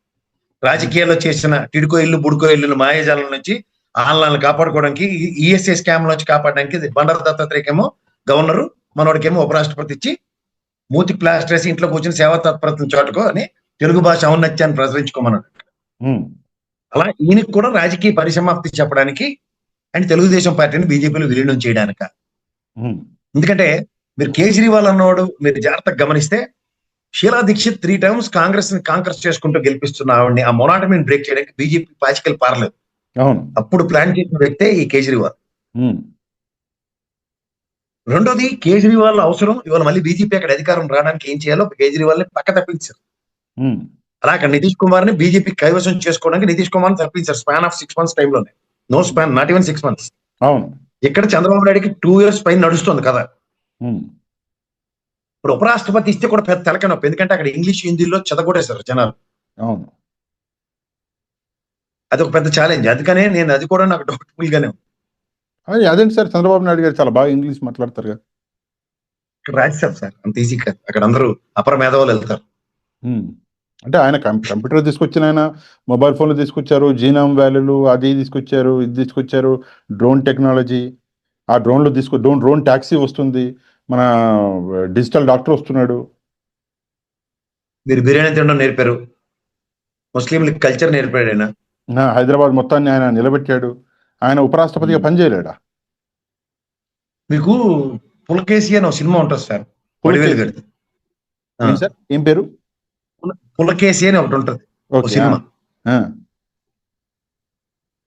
రాజకీయాల్లో చేసిన టిడుకో ఇల్లు బుడుకో ఇల్లు మాయాజాలం నుంచి ఆన్లైన్ కాపాడుకోవడానికి, ఈఎస్ఐ స్కామ్ నుంచి కాపాడడానికి బండారు దత్తాత్రేయకేమో గవర్నరు, మనోడికేమో ఉపరాష్ట్రపతి ఇచ్చి మూతి ప్లాస్టర్ వేసి ఇంట్లో కూర్చొని సేవా తత్పరతను చాటుకో అని తెలుగు భాష ఔన్నత్యాన్ని ప్రసరించుకోమన్నాడు. అలా ఈయనకి కూడా రాజకీయ పరిసమాప్తి చెప్పడానికి అండ్ తెలుగుదేశం పార్టీని బీజేపీలో విలీనం చేయడానిక. ఉమ్, ఎందుకంటే మీరు కేజ్రీవాల్ అన్నవాడు మీరు జాగ్రత్తగా గమనిస్తే షీలా దీక్షిత్ 3 times కాంగ్రెస్ ని కాంకర్స్ చేసుకుంటూ గెలిపిస్తున్న ఆవిడని ఆ మొనాటమీని బ్రేక్ చేయడానికి బీజేపీ పాచికలు పారలేదు. అవును. అప్పుడు ప్లాన్ చేసిన వ్యక్తే ఈ కేజ్రీవాల్. ఉమ్, రెండోది కేజ్రీవాల్ అవసరం ఇవాళ మళ్ళీ బీజేపీ అక్కడ అధికారం రావడానికి ఏం చేయాలో కేజ్రీవాల్ ని పక్క తప్పించారు. ఉమ్, అలా అక్కడ నితీష్ కుమార్ ని బీజేపీ కైవసం చేసుకోవడానికి నితీష్ కుమార్ ని తప్పించారు స్పాన్ ఆఫ్ 6 months టైంలోనే. No span, not even 6 months. అవును. ఇక్కడ చంద్రబాబు నాయుడుకి 2 years పైన నడుస్తుంది కదా. ఉమ్, ఇప్పుడు ఉపరాష్ట్రపతి ఇస్తే కూడా పెద్ద తలకాయ నొప్పి, ఎందుకంటే అక్కడ ఇంగ్లీష్ హిందీలో చెదగొట్టేశారు జనాలు. అవును. అది ఒక పెద్ద ఛాలెంజ్. అందుకనే నేను అది కూడా నాకు డౌట్ఫుల్ గానే ఉంది. అదేంటి సార్, చంద్రబాబు నాయుడు గారు చాలా బాగా ఇంగ్లీష్ మాట్లాడతారు కదా. ఇక్కడ రాజ్యసభ సార్ అంత ఈజీ కాదు, అక్కడ అందరూ అపర మేధావులు వెళ్తారు. ఉమ్, అంటే ఆయన కంప్యూటర్ తీసుకొచ్చిన ఆయన మొబైల్ ఫోన్లు తీసుకొచ్చారు, జీనోమ్ వాల్యూలు అది తీసుకొచ్చారు, ఇది తీసుకొచ్చారు, డ్రోన్ టెక్నాలజీ, ఆ డ్రోన్లు డ్రోన్ ట్యాక్సీ వస్తుంది, మన డిజిటల్ డాక్టర్ వస్తున్నాడు. మీరు బిర్యానీ తినడం నేర్పారు, ముస్లింలకి కల్చర్ నేర్పాడు ఆయన. హైదరాబాద్ మొత్తాన్ని ఆయన నిలబెట్టాడు. ఆయన ఉపరాష్ట్రపతిగా పనిచేయలేడా? మీకు పులకేసి అని ఒక సినిమా ఉంటుంది సార్, వడివేలు గడిది. ఏం సార్, ఏం పేరు? పులకేసి అని ఒకటి ఉంటుంది ఒక సినిమా.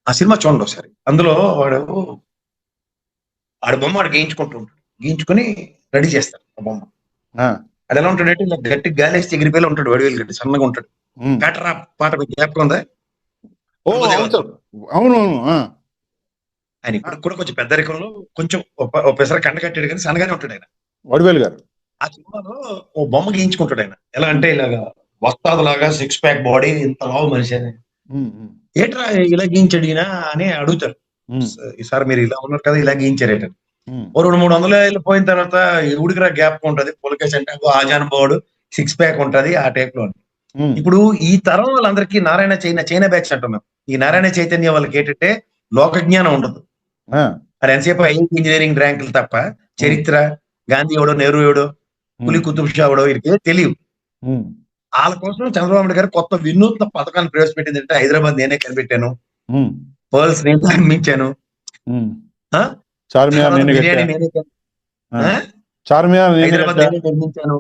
ఆ సినిమా చూడండి ఒకసారి. అందులో ఆడి బొమ్మ వాడు గీయించుకొని రెడీ చేస్తాడు ఆ బొమ్మ. అది ఎలా ఉంటాడంటే ఇలా గట్టి గాలి వేస్తే ఎగిరిపోయి ఉంటాడు, వడివేలు గడ్డి సన్నగా ఉంటాడు. పేటరా పాట జ్ఞాపకం ఉందా? అవునవును. ఆయన ఇప్పుడు కూడా కొంచెం పెద్దరికంలో కొంచెం పెసర కండ కట్టాడు కానీ సన్నగానే ఉంటాడు ఆయన, వడివేలు గారు. ఆ సినిమాలో ఓ బొమ్మ గీయించుకుంటాడు ఆయన. ఎలా అంటే ఇలాగా వస్తాదు లాగా 6 pack బాడీ, ఇంత లావు మనిషి అని. ఏట్రా ఇలా గీయించాడు ఈయన అని అడుగుతారు. ఈసారి మీరు ఇలా ఉన్నారు కదా, ఇలా గీయించారేట. ఓ 200-300 ఏళ్ళు పోయిన తర్వాత ఉడికిరా గ్యాప్ ఉంటది, పులకేసి అంటే ఆజానుభావుడు 6 pack ఉంటది ఆ టైప్ లో. ఇప్పుడు ఈ తరం వాళ్ళందరికీ చైనా బ్యాచ్ అంటున్నాం. ఈ నారాయణ చైతన్య వాళ్ళకి ఏంటంటే లోక జ్ఞానం ఉండదు. అది ఎంతసేపు ఇంజనీరింగ్ ర్యాంకులు తప్ప చరిత్ర, గాంధీ ఎవడో, నెహ్రూ ఎవడో, కులి కుతుబ్ షా ఎవడో వీరికి తెలియదు. వాళ్ళ కోసం చంద్రబాబు నాయుడు గారు కొత్త వినూత్న పథకాన్ని ప్రవేశపెట్టింది అంటే హైదరాబాద్ నేనే కనిపెట్టాను, పర్ల్స్ నేను నిర్మించాను, బిర్యానీ నేనే హైదరాబాద్ నేనే నిర్మించాను.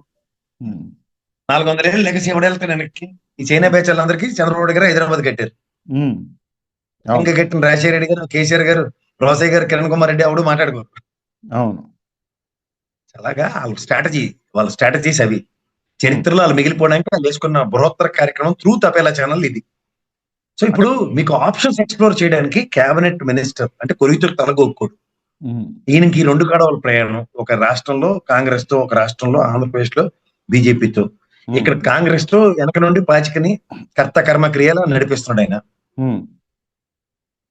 400 ఏళ్ళు లెగసీ ఎవడెళ్తాను వెనక్కి. ఈ చైనా బ్యాచ్ వాళ్ళందరికీ చంద్రబాబు నాయుడు గారు హైదరాబాద్ కట్టారు. ఇంకా కట్టిన రాజశేఖర రెడ్డి గారు, కేసీఆర్ గారు, రోసయ్య గారు, కిరణ్ కుమార్ రెడ్డి ఎవడు మాట్లాడుకోరు. అవును. అలాగా వాళ్ళ స్ట్రాటజీస్ అవి. చరిత్రలో వాళ్ళు మిగిలిపోవడానికి వాళ్ళు వేసుకున్న బృహత్తర కార్యక్రమం త్రూ తపేలా ఛానల్ ఇది. సో ఇప్పుడు మీకు ఆప్షన్స్ ఎక్స్ప్లోర్ చేయడానికి క్యాబినెట్ మినిస్టర్ అంటే కొరితూరు తలగొక్కోడు. ఈయనకి 2 కడవల ప్రయాణం, ఒక రాష్ట్రంలో కాంగ్రెస్ తో, ఒక రాష్ట్రంలో ఆంధ్రప్రదేశ్ లో బీజేపీతో. ఇక్కడ కాంగ్రెస్ తో వెనక నుండి పాచికని కర్త కర్మ క్రియలా నడిపిస్తున్నాడు ఆయన.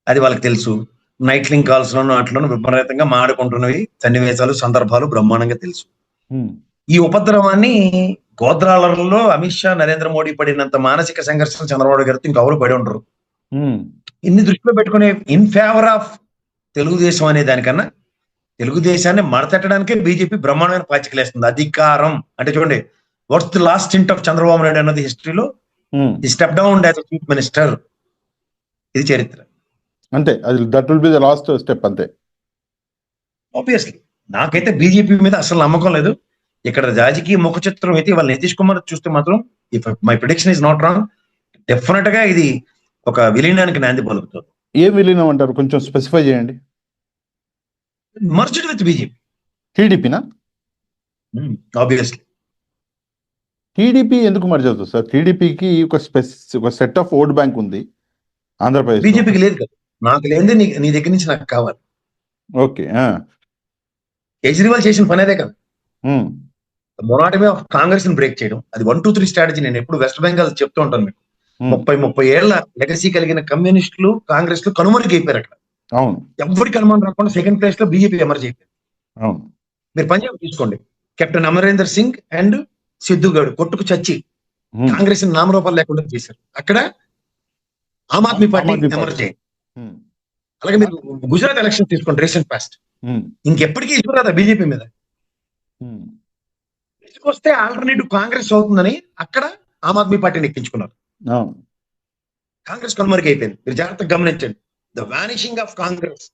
అది వాళ్ళకి తెలుసు. నైట్ లింక్ కాల్స్ లోను అట్లను విపరీతంగా మాడుకుంటున్నవి సన్నివేశాలు, సందర్భాలు బ్రహ్మాండంగా తెలుసు. ఈ ఉపద్రవాన్ని గోద్రాలలో అమిత్ షా, నరేంద్ర మోడీ పడినంత మానసిక సంఘర్షణ చంద్రబాబు గారితో ఇంకెవరు పడి ఉండరు. ఇన్ని దృష్టిలో పెట్టుకునే ఇన్ ఫేవర్ ఆఫ్ తెలుగుదేశం అనే దానికన్నా తెలుగుదేశాన్ని మడతెట్టడానికే బీజేపీ బ్రహ్మాండమైన పాచికలేస్తుంది. అధికారం అంటే చూడండి, what's the last stint of Chandrababu Naidu అన్నది హిస్టరీలో ఈ step down as chief minister. ఇది చరిత్ర అంతే. అది that will be the last step అంతే. ఆబ్వియస్లీ నాకైతే బీజేపీ మీద అసలు నమ్మకం లేదు. ఇక్కడ రాజకీయ ముఖ చిత్రం అయితే వాళ్ళ నితీష్ కుమార్ చూస్తే మాత్రం, if my prediction is not wrong, definite గా ఇది ఒక విలీనానికి నాంది పలుకుతుంది. ఏ విలీనం అంటారు, కొంచెం స్పెసిఫై చేయండి. Merged with BJP. టీడీపీనా? ఆబ్వియస్లీ. టీడీపీ ఎందుకు మర్జ్ అవుతుంది సార్? టీడీపీకి ఒక సెట్ ఆఫ్ ఓట్ బ్యాంక్ ఉంది ఆంధ్రప్రదేశ్. బీజేపీకి లేదు కదా. నాకు లేదే నీ దగ్గర నుంచి నాకు కావాలి. ఓకే. కేజ్రీవాల్ చేసిన పని అదే కదా, మొనాటమే కాంగ్రెస్ ని బ్రేక్ చేయడం. అది 1-2-3 స్ట్రాటజీ. నేను ఎప్పుడు వెస్ట్ బెంగాల్ చెప్తూ ఉంటాను మీకు. 30 ఏళ్ల లెగసీ కలిగిన కమ్యూనిస్టులు, కాంగ్రెస్ లు కనుమరుగు అయిపోయారు అక్కడ. అవును. ఎవరికి అనుమానం రాకుండా సెకండ్ ప్లేస్ లో బీజేపీ ఎమర్జ్ అయిపోయింది. అవును. మీరు పంజాబ్ తీసుకోండి, కెప్టెన్ అమరేందర్ సింగ్ అండ్ సిద్ధు గౌడ్ కొట్టుకు చచ్చి కాంగ్రెస్ నామరూపాలు లేకుండా చేశారు. అక్కడ ఆమ్ ఆద్మీ పార్టీ ఎమర్జ్ అయింది. అలాగే మీరు గుజరాత్ ఎలక్షన్ తీసుకోండి, రీసెంట్ పాస్ట్. ఇంకెప్పటికీ ఇసుకు రాదా బీజేపీ మీద? వస్తే ఆల్టర్నేటివ్ కాంగ్రెస్ అవుతుందని అక్కడ ఆమ్ ఆద్మీ పార్టీని ఎక్కించుకున్నారు. కాంగ్రెస్ కనుమరుగు అయిపోయింది. మీరు జాగ్రత్తగా గమనించండి. ద వానిషింగ్ ఆఫ్ కాంగ్రెస్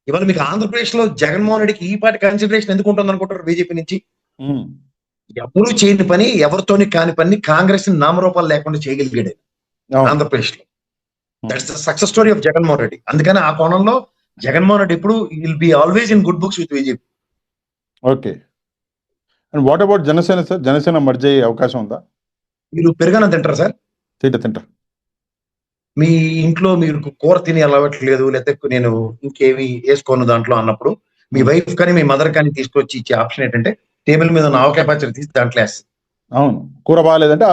ఇవాళ మీకు ఆంధ్రప్రదేశ్ లో జగన్మోహన్ రెడ్డికి ఈ పార్టీ కన్సిడరేషన్ ఎందుకు ఉంటుంది అనుకుంటారు బీజేపీ నుంచి? ఉమ్, ఎవరు చేయని పని, ఎవరితోని కాని పని కాంగ్రెస్ నామరూపాలు లేకుండా చేయగలిగాడు అవును. ఆంధ్రప్రదేశ్ లో. That's the success story of Jaganmohan Reddy. అందుకని ఆ కోణంలో జగన్మోహన్ రెడ్డి ఇప్పుడు will be always in good books with BJP. Okay. And what about Janasena sir? Janasena merge అయ్యే అవకాశం ఉందా? మీరు పెరుగన్నం తింటారా సార్? తింటా. మీ ఇంట్లో మీరు కూర తిని అలవాట్లేదు, లేకపోతే నేను ఇంకేమి వేసుకోను దాంట్లో అన్నప్పుడు మీ వైఫ్ కానీ మీ మదర్ కానీ తీసుకొచ్చి ఇచ్చే ఆప్షన్ ఏంటంటే టేబుల్ మీద ఉన్న ఆవకాయ పచ్చడి తీసి దాంట్లో వేస్తారు. అవును, కూర బాగాలేదంటే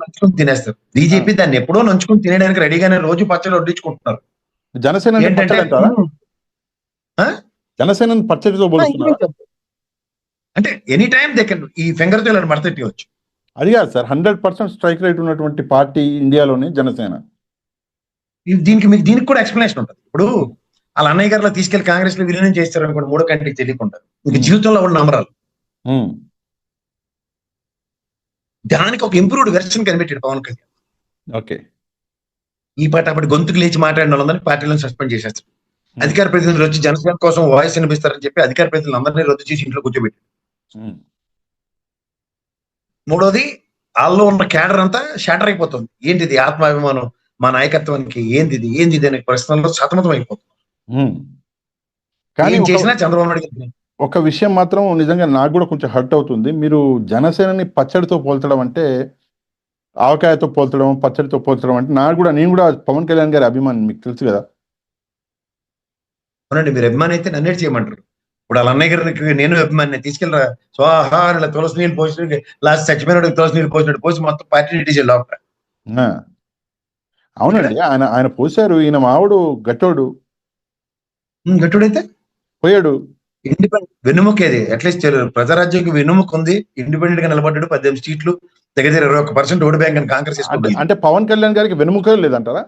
నంచుకుని తినేస్తారు. బీజేపీ దాన్ని ఎప్పుడో నంచుకుని తినడానికి రెడీగానే రోజు పచ్చడి వడ్డించుకుంటున్నారు. జనసేన అంటే ఏంటంటే పచ్చడి అంటారా? జనసేన పచ్చడితో పోలుస్తున్నారా? అంటే ఎనీ టైం దే కెన్ ఈ ఫింగర్ తో ఇలా మడతెట్టవచ్చు. అది కాదు సార్, 100% స్ట్రైక్ రేట్ ఉన్నటువంటి పార్టీ ఇండియాలోనే జనసేన. దీనికి కూడా ఎక్స్ప్లెనేషన్ ఉంటుంది. ఇప్పుడు వాళ్ళ అన్నయ్య గారిలో తీసుకెళ్లి కాంగ్రెస్ లో విలీనం చేస్తారు అనుకోండి, 3 కంటికి తెలియకుండా, ఇంక జీవితంలో ఉన్న నమ్మరాలు. దానికి ఒక ఇంప్రూవ్డ్ వెర్షన్ కనిపెట్టాడు పవన్ కళ్యాణ్. ఓకే. ఈ పార్టీ అప్పటి గొంతుకు లేచి మాట్లాడిన వాళ్ళందరినీ పార్టీలను సస్పెండ్ చేసేస్తారు. అధికార ప్రతినిధులు వచ్చి జనసేన కోసం వాయిస్ వినిపిస్తారని చెప్పి అధికార ప్రతినిధులు అందరినీ రద్దు చేసి ఇంట్లో కూర్చోబెట్టారు. మూడోది, వాళ్ళలో ఉన్న క్యాడర్ అంతా షాటర్ అయిపోతుంది. ఏంటిది ఆత్మాభిమానం, మా నాయకత్వానికి ఏంది అనే ప్రశ్నల్లో సతమతం అయిపోతుంది. కానీ ఏం చేసినా చంద్రబాబు నాయుడు. ఒక విషయం మాత్రం నిజంగా నాకు కూడా కొంచెం హర్ట్ అవుతుంది. మీరు జనసేనని పచ్చడితో పోల్చడం అంటే, ఆవకాయతో పోల్చడం, పచ్చడితో పోల్చడం అంటే నేను కూడా పవన్ కళ్యాణ్ గారి అభిమాని, మీకు తెలుసు కదా. అవునండి, మీరు అభిమాని అయితే నన్నే చేయమంటారు. ఇప్పుడు వాళ్ళ అన్నయ్య గారికి నేను అభిమాని తీసుకెళ్ళరా స్వాహా ఇలా తులసి నీళ్ళు పోసి లాస్ట్ చచ్చిపోయిన తులసి నీళ్ళు పోసినట్టు పోసి మొత్తం పార్టీ డీజెల్ లోపల. అవునండి, ఆయన పోసారు. ఈయన మావుడు గట్టోడు గట్టుడైతే పోయాడు. ఇండిపెండెంట్ వెన్నుముకేది అట్లీస్ట్ ప్రజారాజ్యంకి వెన్నుముక ఉంది. ఇండిపెండెంట్ గా నిలబడ్డాడు. 18 సీట్లు దగ్గర 21% ఓటు బ్యాంక్ అని కాంగ్రెస్ అంటే పవన్ కళ్యాణ్ గారికి వెన్నుముక లేదంటారా?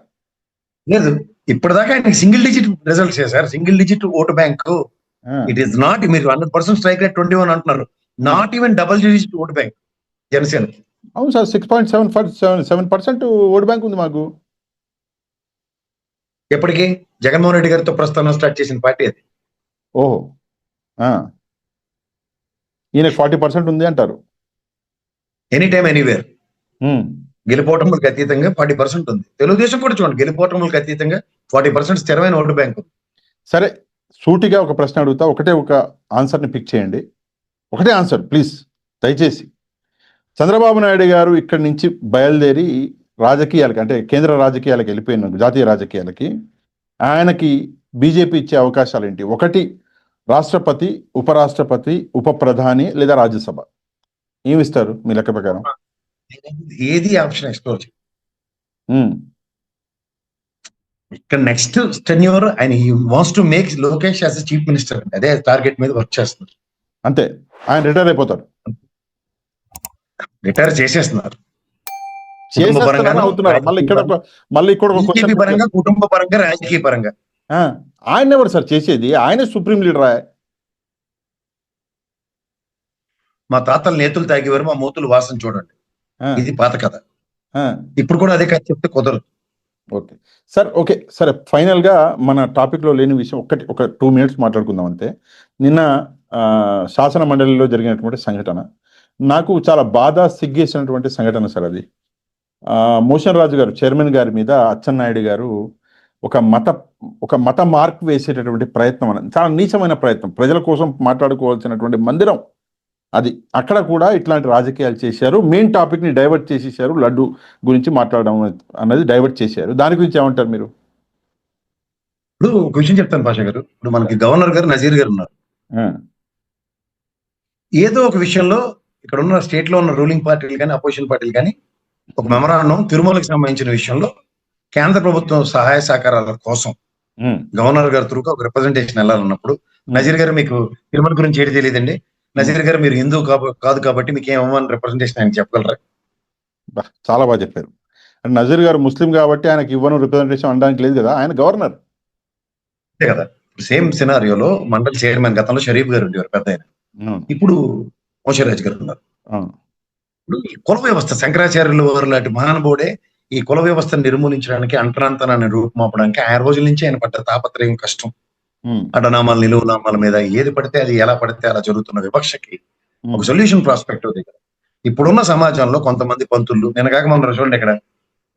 లేదు, ఇప్పటిదాకా ఆయన సింగిల్ డిజిట్ రిజల్ట్స్ చేశారు. Single digit vote bank. It is not, మీరు 100% స్ట్రైక్ రేట్ 21 అంటున్నారు. Not even double digit vote bank Janasena. అవును సార్, 6.7% ఓటు బ్యాంక్ ఉంది మాకు. ఎప్పటికీ జగన్మోహన్ రెడ్డి గారితో ప్రస్థానం స్టార్ట్ చేసిన పార్టీ అది. ఓహో, ఈయనకు 40% ఉంది అంటారు. ఎనీ టైమ్ ఎనీవేర్ గెలుపోవటములకు అతీతంగా 40% ఉంది. తెలుగుదేశం కూడా చూడండి, గెలుపోవటములకు అతీతంగా 40% స్థిరమైన ఓటు బ్యాంకు. సరే, సూటిగా ఒక ప్రశ్న అడుగుతా, ఒక ఆన్సర్ని పిక్ చేయండి. ఒకటే ఆన్సర్ ప్లీజ్, దయచేసి. చంద్రబాబు నాయుడు గారు ఇక్కడి నుంచి బయలుదేరి రాజకీయాలకి, అంటే కేంద్ర రాజకీయాలకు వెళ్ళిపోయిన, జాతీయ రాజకీయాలకి ఆయనకి బీజేపీ ఇచ్చే అవకాశాలు ఏంటి? ఒకటి రాష్ట్రపతి, ఉపరాష్ట్రపతి, ఉప ప్రధాని లేదా రాజ్యసభ. ఏమిస్తారు మీ లెక్క ప్రకారం? ఏది ఆప్షన్ ఎక్స్ప్లోర్ ఇక్కడ నెక్స్ట్ టెన్యూర్ ఆయన wants to make Lokesh as chief minister. అదే టార్గెట్ మీద వర్క్ చేస్తున్నారు. అంతే, ఆయన రిటైర్ అయిపోతారు. రిటైర్ చేసేస్తున్నారు. మళ్ళీ ఇక్కడ పరంగా, కుటుంబ పరంగా, రాజకీయ పరంగా. ఆయన ఎవరు సార్ చేసేది? ఆయన సుప్రీం లీడర్. మా తాతలు నేతులు తాగేవారు, మా మూతులు వాసన చూడండి. ఇది పాత కథ. ఇప్పుడు కూడా అదే కథ చెప్తే కుదరదు. ఓకే సార్, ఓకే సరే. ఫైనల్ గా మన టాపిక్ లో లేని విషయం ఒక 2 మినిట్స్ మాట్లాడుకుందాం అంతే. నిన్న శాసన మండలిలో జరిగినటువంటి సంఘటన నాకు చాలా బాధ సిగ్గేసినటువంటి సంఘటన సార్. అది మోషన్ రాజు గారు, చైర్మన్ గారి మీద అచ్చెన్నాయుడు గారు ఒక మత మార్క్ వేసేటటువంటి ప్రయత్నం, చాలా నీచమైన ప్రయత్నం. ప్రజల కోసం మాట్లాడుకోవాల్సినటువంటి మందిరం అది, అక్కడ కూడా ఇట్లాంటి రాజకీయాలు చేశారు. మెయిన్ టాపిక్ ని డైవర్ట్ చేసేసారు. లడ్డు గురించి మాట్లాడడం అన్నది డైవర్ట్ చేశారు. దాని గురించి ఏమంటారు మీరు? ఇప్పుడు ఒక విషయం చెప్తాను పాషా గారు. ఇప్పుడు మనకి గవర్నర్ గారు నజీర్ గారు ఉన్నారు. ఏదో ఒక విషయంలో ఇక్కడ ఉన్న స్టేట్ లో ఉన్న రూలింగ్ పార్టీలు కానీ, అపోజిషన్ పార్టీలు కానీ ఒక మెమరాండం తిరుమలకి సంబంధించిన విషయంలో కేంద్ర ప్రభుత్వం సహాయ సహకారాల కోసం గవర్నర్ గారి త్రూగా ఒక రిప్రజెంటేషన్ వెళ్ళాలన్నప్పుడు, నజీర్ గారు మీకు తిరుమల గురించి ఏది తెలియదండి, నజీర్ గారు మీరు హిందూ కాదు కాబట్టి మీకు ఏమని రిప్రజెంటేషన్ ఆయన చెప్పగలరా? చాలా బాగా చెప్పారు. అంటే నజీర్ గారు ముస్లిం కాబట్టి ఆయనకి ఇవ్వను రిప్రజెంటేషన్ అనడానికి లేదు కదా, ఆయన గవర్నర్. అంతే కదా. సేమ్ సినారియోలో మండలి చైర్మన్ గతంలో షరీఫ్ గారు ఉండేవారు పెద్ద ఆయన, ఇప్పుడు మోషరాజ్ గారు ఉన్నారు. ఇప్పుడు కుల వ్యవస్థ, శంకరాచార్యులు వారు లాంటి మహానుభావుడే ఈ కుల వ్యవస్థను నిర్మూలించడానికి, అంటరాంతనాన్ని రూపుమాపడానికి ఆయన రోజుల నుంచి ఆయన పడ్డ తాపత్రయం, కష్టం ఉమ్, అడ్డనామాల నిలువు నామాల మీద ఏది పడితే అది ఎలా పడితే అలా జరుగుతున్న వివక్షకి ఒక ఉమ్, సొల్యూషన్ ప్రాస్పెక్టివ్ దగ్గర ఇప్పుడున్న సమాజంలో కొంతమంది పంతులు నేను కాక మొన్న చూడండి ఇక్కడ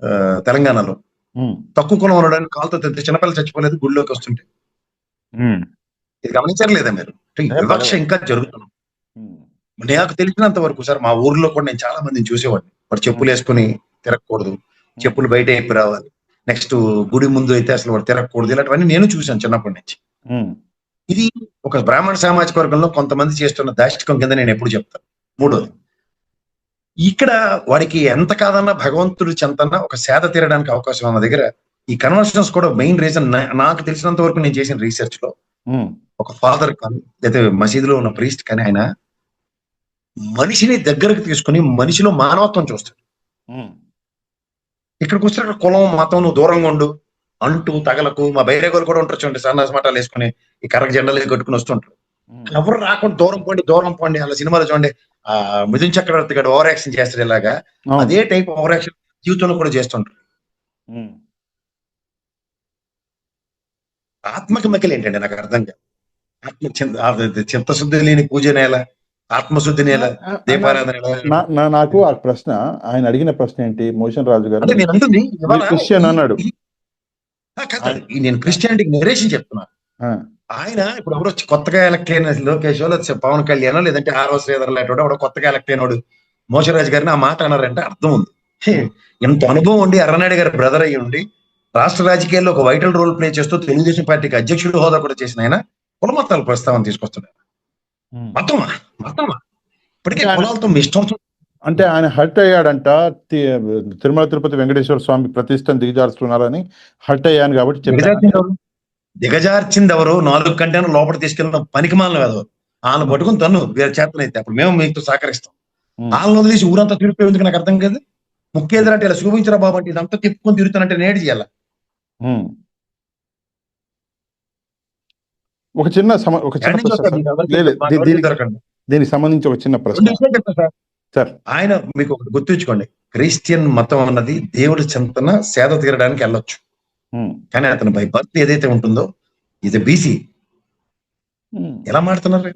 ఆ, తెలంగాణలో ఉమ్, తక్కువ కులం ఉండడానికి కాలుతో తెలిసి చిన్నపిల్లలు చచ్చిపోలేదు గుళ్ళోకి వస్తుంటే ఉమ్. ఇది గమనించలేదా మీరు అంటే ఈ వివక్ష ఇంకా జరుగుతుంది. ఉమ్, నాకు తెలిసినంత వరకు సార్ మా ఊర్లో కూడా నేను చాలా మందిని చూసేవాడిని వాడు చెప్పులు వేసుకుని తిరగకూడదు, చెప్పులు బయట వేపి రావాలి, నెక్స్ట్ గుడి ముందు అయితే అసలు వాడు తిరగకూడదు, ఇలాంటివన్నీ నేను చూశాను చిన్నప్పటి నుంచి. ఉమ్, ఇది ఒక బ్రాహ్మణ సామాజిక వర్గంలో కొంతమంది చేస్తున్న దాష్టికం కింద నేను ఎప్పుడు చెప్తాను. మూడోది, ఇక్కడ వాడికి ఎంత కాదన్నా భగవంతుడి చెంతన్నా ఒక సేద తీరడానికి అవకాశం ఉన్న దగ్గర ఈ కన్వర్షన్స్ కూడా మెయిన్ రీజన్. నాకు తెలిసినంత వరకు నేను చేసిన రీసెర్చ్ లో ఉమ్, ఒక ఫాదర్ కానీ లేదా మసీదులో ఉన్న ప్రీస్ట్ కానీ ఆయన మనిషిని దగ్గరకు తీసుకుని మనిషిలో మానవత్వం చూస్తాడు. ఉమ్, ఇక్కడికి వస్తే అక్కడ కులం మతం నువ్వు దూరంగా ఉండు అంటూ తగలకు మా బైరేగోలు కూడా ఉంటారు చూడండి, సన్నాసి మఠాలు వేసుకుని ఈ కర్ర జెండాలు కట్టుకుని వస్తుంటారు. ఉమ్. ఎవరు రాకుండా దూరం పోండి అలా సినిమాలో చూడండి. ఆ మిథున్ చక్రవర్తి గారు ఓవర్ యాక్షన్ చేస్తారు ఇలాగా, అవును. అదే టైప్ ఓవర్ యాక్షన్ జీవితంలో కూడా చేస్తుంటారు. ఉమ్. ఆత్మకి మకిలి ఏంటండి నాకు అర్థం కాదు. చిత్తశుద్ధి లేని పూజ నేల, ఆత్మశుద్ధి నేల, దీపారాధన ఎలా? నాకు ఆ ప్రశ్న, ఆయన అడిగిన ప్రశ్న ఏంటి, మోషన్ రాజు గారు అంటే నేను అంటుంది ఇవాళ మీరు క్రిస్టియన్ అన్నాడు. కాదు, నేను క్రిస్టియానిటీకి నెరేషన్ చెప్తున్నాను. ఆ, ఆయన ఇప్పుడు ఎవరో కొత్తగా ఎలక్ట్ అయిన లోకేష్ లేదా పవన్ కళ్యాణ్ లేదంటే ఆర్ఓ శ్రీధర్ లాంటి ఎవడో కొత్తగా ఎలక్ట్ అయినాడు మోషరాజు గారిని ఆ మాట అన్నారంటే అర్థం ఉంది. ఎంత అనుభవం ఉండి ఎర్రనాయుడు గారి బ్రదర్ అయ్యి ఉండి రాష్ట్ర రాజకీయాల్లో ఒక వైటల్ రోల్ ప్లే చేస్తూ తెలుగుదేశం పార్టీకి అధ్యక్షుడు హోదా కూడా చేసిన ఆయన కులమతాల ప్రస్తావన తీసుకొస్తున్నాడు. ఉమ్. మతమా ఇప్పటికే కులాలతో మీ ఇష్టం. అంటే ఆయన హర్ట్ అయ్యాడంట, తిరుమల తిరుపతి వెంకటేశ్వర స్వామి ప్రతిష్టను దిగజారుస్తున్నారని హర్ట్ అయ్యాను కాబట్టి చెప్పాను. దిగజార్చింది ఎవరు? 4 కంటైనర్ లోపల తీసుకెళ్ళిన పనికిమాలను కాదు, వాళ్ళని పట్టుకుని తను వేరే చేతనైతే అప్పుడు మేము మీతో సహకరిస్తాం. వాళ్ళని వదిలేసి ఊరంతా తిరిగిపోయి ఎందుకు నాకు అర్థం కాదు. ముఖ్యేదంటే ఇలా చూపించరా బాబు అంటే ఇదంతా తిప్పుకొని తిరుగుతానంటే నేటి చేయాల. ఉమ్. ఒక చిన్న దీనికి సంబంధించి ఒక చిన్న ప్రశ్న సార్. ఆయన మీకు ఒకటి గుర్తుంచుకోండి, క్రిస్టియన్ మతం అన్నది దేవుడి చెంతన సేద తీరడానికి వెళ్ళొచ్చు, కానీ అతను బై బర్త్ ఏదైతే ఉంటుందో ఇది బీసీ. ఎలా మాడుతున్నారు?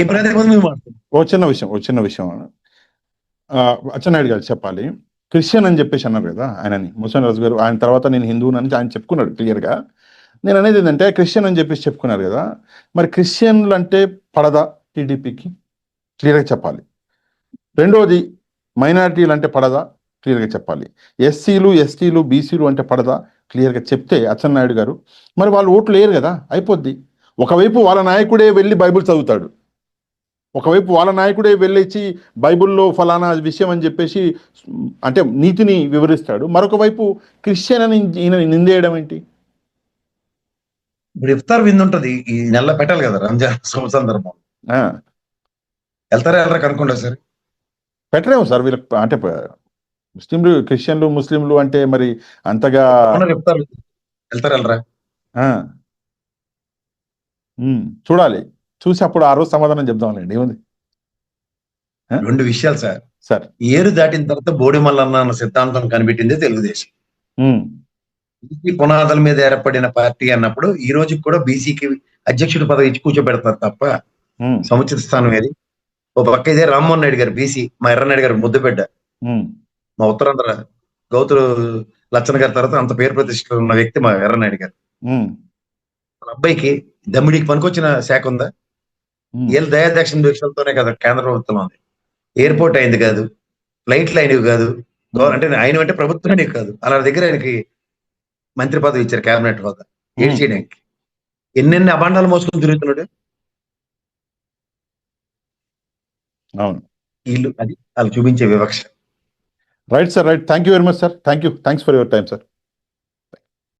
ఏ ప్రాతిపదికన మీద మాడుతున్నారు? ఓ చిన్న విషయం అచ్చెన్నాయుడు గారు చెప్పాలి. క్రిస్టియన్ అని చెప్పేసి అన్నారు కదా ఆయనని, మోషన్ రాజు గారు. ఆయన తర్వాత నేను హిందువుని అని ఆయన చెప్పుకున్నాడు క్లియర్గా. నేను అనేది ఏంటంటే క్రిస్టియన్ అని చెప్పేసి చెప్పుకున్నారు కదా, మరి క్రిస్టియన్లు అంటే పడదా టీడీపీకి? క్లియర్గా చెప్పాలి. రెండోది, మైనారిటీలు అంటే పడదా? క్లియర్గా చెప్పాలి. ఎస్సీలు ఎస్టీలు బీసీలు అంటే పడదా? క్లియర్గా చెప్తే అచ్చెన్నాయుడు గారు మరి వాళ్ళు ఓట్లు వేయరు కదా, అయిపోద్ది. ఒకవైపు వాళ్ళ నాయకుడే వెళ్ళి బైబిల్ చదువుతాడు, ఒకవైపు వాళ్ళ నాయకుడే వెళ్ళేసి బైబిల్లో ఫలానా విషయం అని చెప్పేసి అంటే నీతిని వివరిస్తాడు, మరొక వైపు క్రిస్టియన్ అని ఈయన నిందేయడం ఏంటి? ఇప్పుడు ఇఫ్తార్ విందు ఉంటది ఈ నెల పెట్టాలి కదా, రంజాన్ సందర్భం. వెళ్తారా వెళ్ళరా కనుక్కుంటా సార్. పెట్టలేము సార్ వీళ్ళకి, అంటే ముస్లింలు క్రిస్టియన్లు ముస్లింలు అంటే మరి అంతగా వెళ్తారా వెళ్ళరా చూడాలి, చూసి అప్పుడు ఆ రోజు సమాధానం చెప్దాంలేండి, ఏముంది. 2 విషయాలు సార్. ఏరు దాటిన తర్వాత బోడి మల్లన్న అన్న సిద్ధాంతం కనిపెట్టిందే తెలుగుదేశం. బీసీ పునాదుల మీద ఏర్పడిన పార్టీ అన్నప్పుడు ఈ రోజు కూడా బీసీకి అధ్యక్షుడి పదవి ఇచ్చి కూర్చోబెడతారు తప్ప సముచిత స్థానం ఏది. ఓ పక్క ఇదే రామ్మోహన్ నాయుడు గారు బీసీ, మా ఎర్రనాయుడు గారు ముద్దుబిడ్డ, మా ఉత్తరాంధ్ర గౌతులు లచ్చన గారి తర్వాత అంత పేరు ప్రతిష్టలు ఉన్న వ్యక్తి మా ఎర్రనాయుడు గారు. వాళ్ళ అబ్బాయికి దమ్మిడికి పనికొచ్చిన శాఖ ఉందా? వీళ్ళు దయాదక్షిణ దీక్షలతోనే కదా కేంద్ర ప్రభుత్వం ఉంది. ఎయిర్పోర్ట్ అయింది కాదు, ఫ్లైట్లు అయినవి కాదు, అంటే ఆయన అంటే ప్రభుత్వానికి కాదు, అలా దగ్గర ఆయనకి మంత్రి పదవి ఇచ్చారు, కేబినెట్ హోదా. ఏడు చేయడానికి ఎన్నెన్ని అభాండాలు మోసుకొని తిరుగుతున్నాడు. అవును, వీళ్ళు అది వాళ్ళు చూపించే వివక్ష. Right sir, right. Thank you very much sir. Thanks for your time sir.